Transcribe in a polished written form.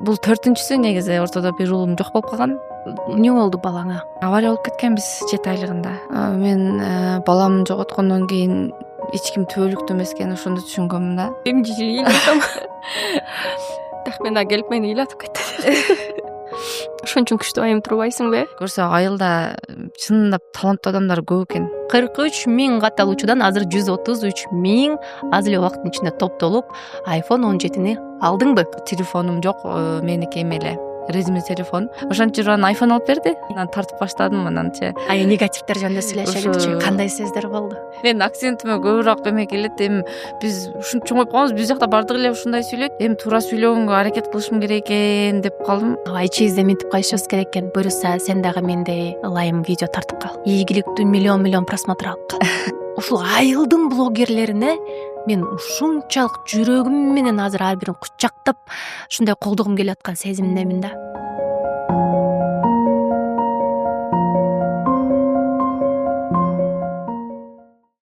бул төртүнчүсү, негизи ортодо бир уулум жок болуп калган. Эмне болду балаңа? Авария болуп кеткенбиз 7 айлыгында. Мен баламды жоготкондон кийин эч ким түбөлүктүү эмес экенин ошондо түшүнгөмүн да. Эмне так мен келип мени ыйлатып кетти. Ошон үчүн күчтүү айым турбайсыңбы? Көрсө айылда чынында таланттуу адамдар көп экен. 43 000 катталуучудан азыр 133 000 аз эле убакыттын ичинде топтолуп iPhone 17-ни алдыңбы? Телефонум жок, меники эме эле резиме телефон. Ошентип жүрүп анан iPhone алып берди. Анан тартып баштадым, ананчы. Негативдер жөнүндө сүйлөшөлүчү. Ошо- Кандай сөздөр болду? Менин акцентиме көбүрөөк эме келет. Эми биз ушинтип чоңоюп калганбыз, биз жакта баардыгы эле ушундай сүйлөйт. Эми туура сүйлөгөнгө аракет кылышым керек экен деп калдым. Ичибизде минтип калышыбыз керек экен. Буюрса сен дагы мендей ылайым видео тартып кал. Ийгиликтүү миллион просмотр алып кал. Ушул айылдын блогерлерине мен ушунчалык жүрөгүм менен азыр ар бирин кучактап ушундай колдогум келип аткан сезимдемин да.